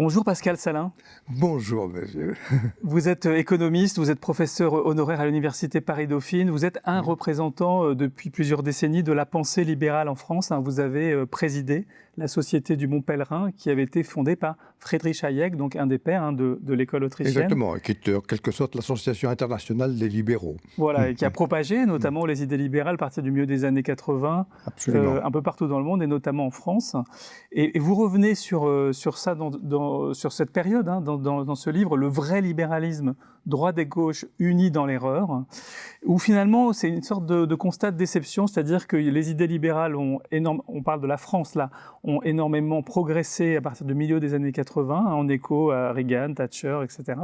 Bonjour Pascal Salin. Bonjour monsieur. Vous êtes économiste, vous êtes professeur honoraire à l'Université Paris-Dauphine, vous êtes un représentant depuis plusieurs décennies de la pensée libérale en France. Vous avez présidé la Société du Mont Pèlerin qui avait été fondée par Friedrich Hayek, donc un des pères de l'école autrichienne. Exactement, qui est en quelque sorte l'Association internationale des libéraux. Voilà, et qui a propagé notamment les idées libérales à partir du milieu des années 80, un peu partout dans le monde et notamment en France. Et vous revenez sur ça, sur cette période, dans ce livre, Le vrai libéralisme, droite et gauche unis dans l'erreur, où finalement c'est une sorte de constat de déception, c'est-à-dire que les idées libérales on parle de la France là, ont énormément progressé à partir du milieu des années 80, en écho à Reagan, Thatcher, etc.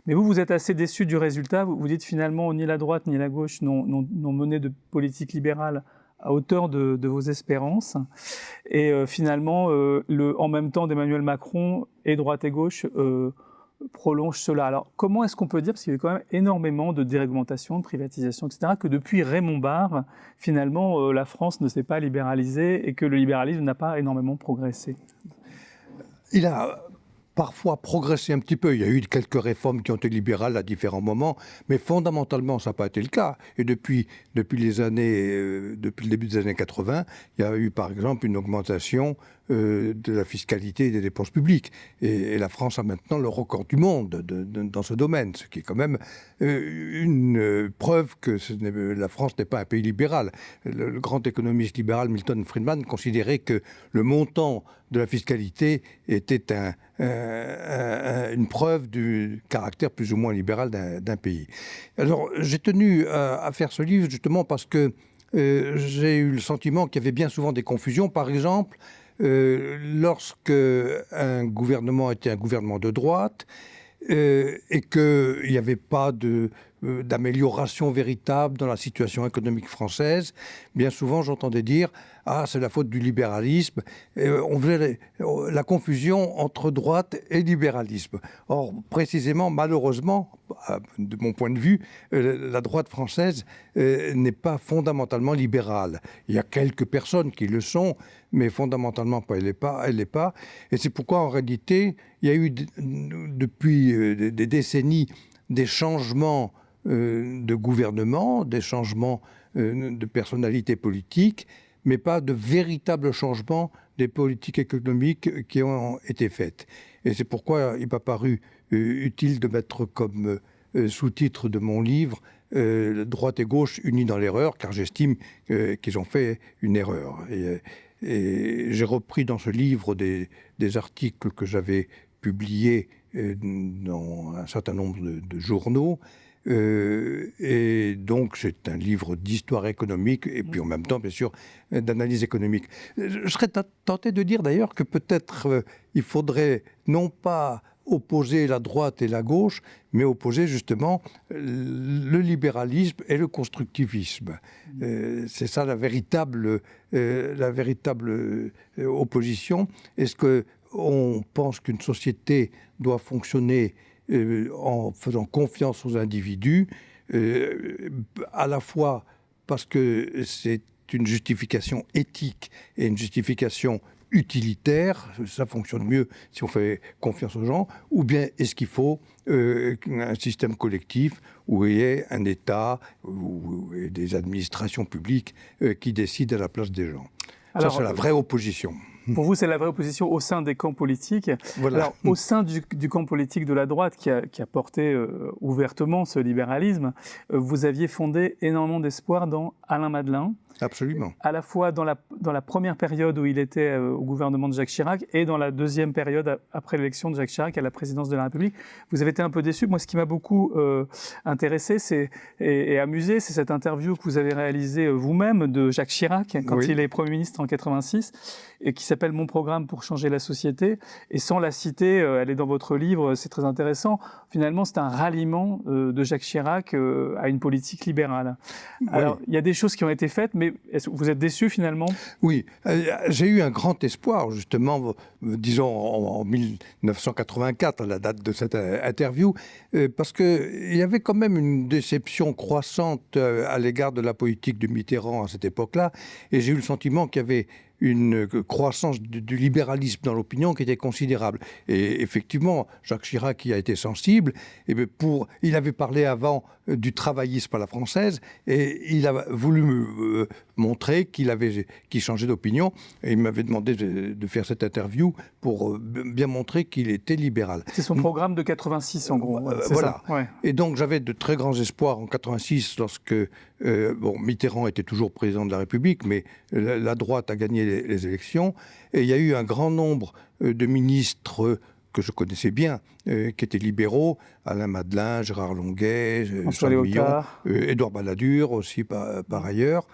Mais vous êtes assez déçu du résultat. Vous dites finalement ni la droite ni la gauche n'ont mené de politique libérale à hauteur de vos espérances. Et finalement, en même temps d'Emmanuel Macron et droite et gauche prolonge cela. Alors comment est-ce qu'on peut dire, parce qu'il y a eu quand même énormément de déréglementation, de privatisation, etc., que depuis Raymond Barre, finalement, la France ne s'est pas libéralisée et que le libéralisme n'a pas énormément progressé? Il a parfois progressé un petit peu. Il y a eu quelques réformes qui ont été libérales à différents moments, mais fondamentalement, ça n'a pas été le cas. Et depuis le début des années 80, il y a eu par exemple une augmentation de la fiscalité et des dépenses publiques. Et la France a maintenant le record du monde dans ce domaine, ce qui est quand même une preuve que la France n'est pas un pays libéral. Le grand économiste libéral Milton Friedman considérait que le montant de la fiscalité était une preuve du caractère plus ou moins libéral d'un pays. Alors, j'ai tenu à faire ce livre justement parce que j'ai eu le sentiment qu'il y avait bien souvent des confusions. Par exemple, lorsque un gouvernement était un gouvernement de droite et qu'il n'y avait pas d'amélioration véritable dans la situation économique française, bien souvent j'entendais dire « Ah, c'est la faute du libéralisme ». On faisait la confusion entre droite et libéralisme. Or, précisément, malheureusement, de mon point de vue, la droite française n'est pas fondamentalement libérale. Il y a quelques personnes qui le sont, mais fondamentalement, elle l'est pas. Et c'est pourquoi, en réalité, il y a eu depuis des décennies des changements de gouvernement, des changements de personnalité politique, mais pas de véritables changements des politiques économiques qui ont été faites. Et c'est pourquoi il m'a paru utile de mettre comme sous-titre de mon livre droite et gauche unis dans l'erreur, car j'estime qu'ils ont fait une erreur. Et j'ai repris dans ce livre des articles que j'avais publiés dans un certain nombre de journaux. Et donc c'est un livre d'histoire économique et puis en même temps bien sûr d'analyse économique. Je serais tenté de dire d'ailleurs que peut-être il faudrait non pas opposer la droite et la gauche, mais opposer justement le libéralisme et le constructivisme. C'est ça la véritable opposition. Est-ce qu'on pense qu'une société doit fonctionner en faisant confiance aux individus, à la fois parce que c'est une justification éthique et une justification utilitaire, ça fonctionne mieux si on fait confiance aux gens, ou bien est-ce qu'il faut un système collectif où il y ait un État ou des administrations publiques qui décident à la place des gens. Alors, ça, c'est la vraie opposition. Pour vous, c'est la vraie opposition au sein des camps politiques. Voilà. Alors, au sein du camp politique de la droite, qui a porté ouvertement ce libéralisme, vous aviez fondé énormément d'espoir dans Alain Madelin. Absolument. À la fois dans la première période où il était au gouvernement de Jacques Chirac et dans la deuxième période après l'élection de Jacques Chirac à la présidence de la République. Vous avez été un peu déçu. Moi, ce qui m'a beaucoup intéressé et amusé, c'est cette interview que vous avez réalisée vous-même de Jacques Chirac quand il est Premier ministre en 86 et qui s'appelle « Mon programme pour changer la société ». Et sans la citer, elle est dans votre livre, c'est très intéressant. Finalement, c'est un ralliement de Jacques Chirac à une politique libérale. Alors, il y a des choses qui ont été faites, mais vous êtes déçu finalement? Oui, j'ai eu un grand espoir justement, disons en 1984, à la date de cette interview, parce qu'il y avait quand même une déception croissante à l'égard de la politique de Mitterrand à cette époque-là, et j'ai eu le sentiment qu'il y avait une croissance du libéralisme dans l'opinion qui était considérable. Et effectivement, Jacques Chirac y a été sensible. Et il avait parlé avant du travaillisme à la française et il a voulu me montrer qu'il changeait d'opinion. Et il m'avait demandé de faire cette interview pour bien montrer qu'il était libéral. C'est son programme de 86 en gros. Voilà. Ça. Ouais. Et donc j'avais de très grands espoirs en 86 lorsque Mitterrand était toujours président de la République, mais la droite a gagné les élections. Et il y a eu un grand nombre de ministres que je connaissais bien, qui étaient libéraux, Alain Madelin, Gérard Longuet, François Léotard, Édouard Balladur aussi par ailleurs.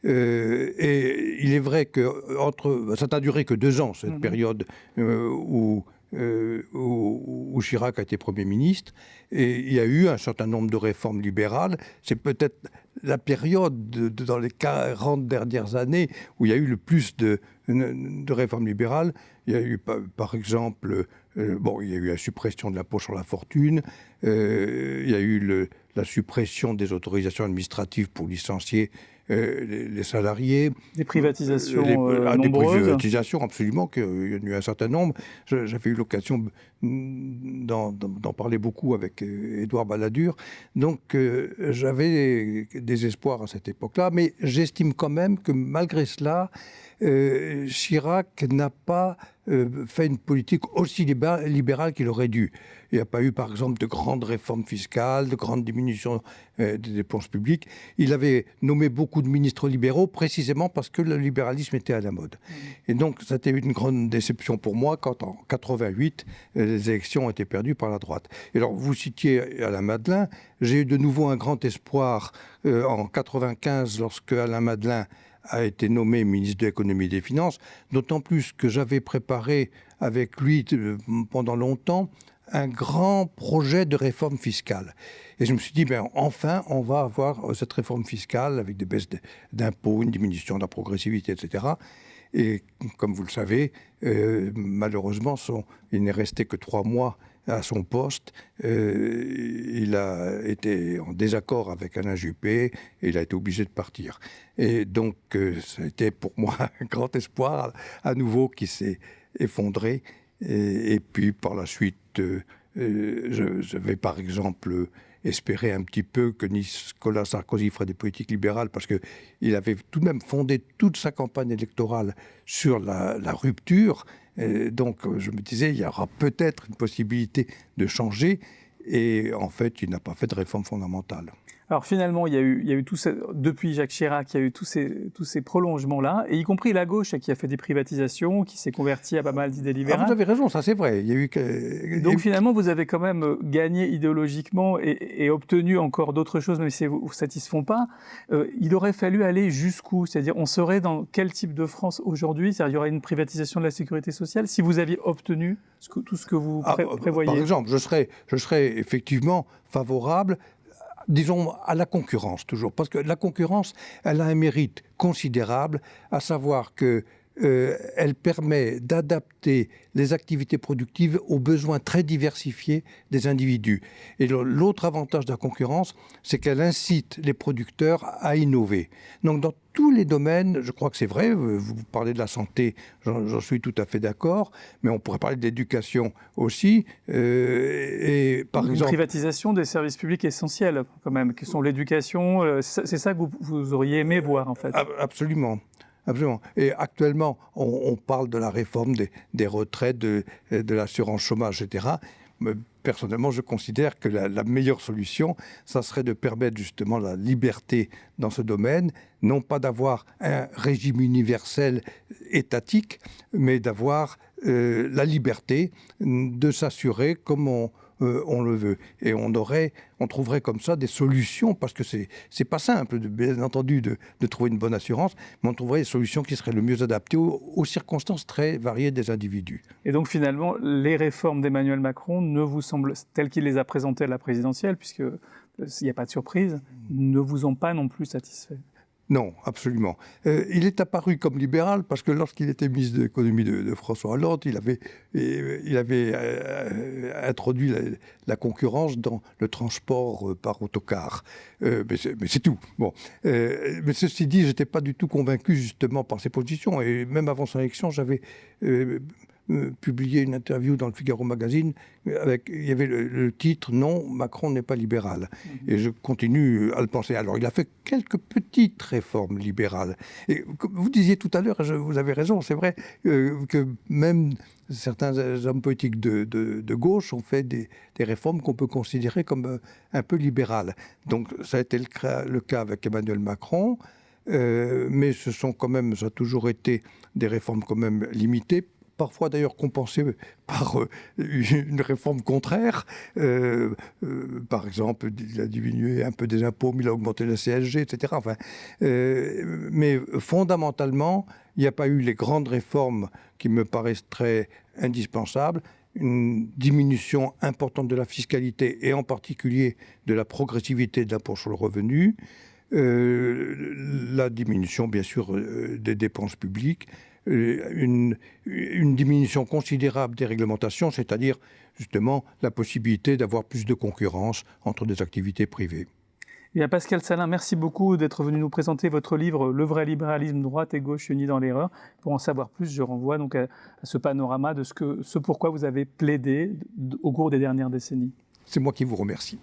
Et il est vrai que ça n'a duré que 2 ans, cette période où Chirac a été Premier ministre, et il y a eu un certain nombre de réformes libérales. C'est peut-être la période dans les 40 dernières années où il y a eu le plus de réformes libérales. Il y a eu, par exemple, il y a eu la suppression de l'impôt sur la fortune, il y a eu la suppression des autorisations administratives pour licencier les salariés. Des privatisations nombreuses. Des privatisations, absolument, qu'il y en a eu un certain nombre. J'avais eu l'occasion d'en parler beaucoup avec Édouard Balladur. Donc, j'avais des espoirs à cette époque-là, mais j'estime quand même que malgré cela, Chirac n'a pas fait une politique aussi libérale qu'il aurait dû. Il n'y a pas eu, par exemple, de grandes réformes fiscales, de grandes diminutions des dépenses publiques. Il avait nommé beaucoup de ministres libéraux précisément parce que le libéralisme était à la mode. Et donc, c'était une grande déception pour moi quand, en 88, les élections ont été perdues par la droite. Et alors, vous citiez Alain Madelin. J'ai eu de nouveau un grand espoir en 95 lorsque Alain Madelin a été nommé ministre de l'économie et des finances, d'autant plus que j'avais préparé avec lui pendant longtemps un grand projet de réforme fiscale. Et je me suis dit, enfin, on va avoir cette réforme fiscale avec des baisses d'impôts, une diminution de la progressivité, etc. Et comme vous le savez, malheureusement, il n'est resté que 3 mois à son poste. Il a été en désaccord avec Alain Juppé et il a été obligé de partir. Et donc, ça a été pour moi un grand espoir à nouveau qui s'est effondré. Et puis, par la suite, je vais par exemple espérer un petit peu que Nicolas Sarkozy ferait des politiques libérales parce qu'il avait tout de même fondé toute sa campagne électorale sur la rupture. Donc je me disais, il y aura peut-être une possibilité de changer. Et en fait, il n'a pas fait de réforme fondamentale. Alors finalement, il y a eu depuis Jacques Chirac, il y a eu tous ces prolongements-là, et y compris la gauche qui a fait des privatisations, qui s'est convertie à pas mal d'idées libérales. Vous avez raison, ça c'est vrai. Donc finalement, vous avez quand même gagné idéologiquement et obtenu encore d'autres choses, même si vous ne satisfont pas. Il aurait fallu aller jusqu'où? C'est-à-dire, on serait dans quel type de France aujourd'hui? C'est-à-dire, il y aurait une privatisation de la sécurité sociale si vous aviez obtenu tout ce que vous prévoyez? Par exemple, je serais effectivement favorable, disons, à la concurrence toujours, parce que la concurrence, elle a un mérite considérable, à savoir que elle permet d'adapter les activités productives aux besoins très diversifiés des individus. Et l'autre avantage de la concurrence, c'est qu'elle incite les producteurs à innover. Donc dans tous les domaines, je crois que c'est vrai, vous parlez de la santé, j'en suis tout à fait d'accord, mais on pourrait parler de l'éducation aussi. Et par exemple, privatisation des services publics essentiels, quand même, qui sont l'éducation, c'est ça que vous auriez aimé voir, en fait. Absolument. Absolument. Et actuellement, on parle de la réforme des retraites, de l'assurance chômage, etc. Mais personnellement, je considère que la meilleure solution, ça serait de permettre justement la liberté dans ce domaine, non pas d'avoir un régime universel étatique, mais d'avoir la liberté de s'assurer comme on le veut. Et on trouverait comme ça des solutions, parce que c'est pas simple, bien entendu, de trouver une bonne assurance, mais on trouverait des solutions qui seraient le mieux adaptées aux circonstances très variées des individus. Et donc finalement, les réformes d'Emmanuel Macron ne vous semblent, telles qu'il les a présentées à la présidentielle, puisqu'il n'y a pas de surprise, ne vous ont pas non plus satisfait? Non, absolument. Il est apparu comme libéral parce que lorsqu'il était ministre de l'économie de François Hollande, il avait introduit la concurrence dans le transport par autocar. Mais c'est tout. Bon. Mais ceci dit, je n'étais pas du tout convaincu justement par ses positions. Et même avant son élection, j'avais publié une interview dans le Figaro Magazine. Il y avait le titre « Non, Macron n'est pas libéral ». Et je continue à le penser. Alors, il a fait quelques petites réformes libérales. Et comme vous disiez tout à l'heure, vous avez raison, c'est vrai que même certains hommes politiques de gauche ont fait des réformes qu'on peut considérer comme un peu libérales. Donc, ça a été le cas avec Emmanuel Macron. Mais ça a toujours été des réformes quand même limitées, parfois d'ailleurs compensées par une réforme contraire. Par exemple, il a diminué un peu des impôts, mais il a augmenté la CSG, etc. Enfin, mais fondamentalement, il n'y a pas eu les grandes réformes qui me paraissent très indispensables. Une diminution importante de la fiscalité et en particulier de la progressivité de l'impôt sur le revenu. La diminution, bien sûr, des dépenses publiques, une diminution considérable des réglementations, c'est-à-dire justement la possibilité d'avoir plus de concurrence entre des activités privées. Bien, Pascal Salin, merci beaucoup d'être venu nous présenter votre livre « Le vrai libéralisme, droite et gauche unis dans l'erreur ». Pour en savoir plus, je renvoie donc à ce panorama de ce pourquoi vous avez plaidé au cours des dernières décennies. C'est moi qui vous remercie.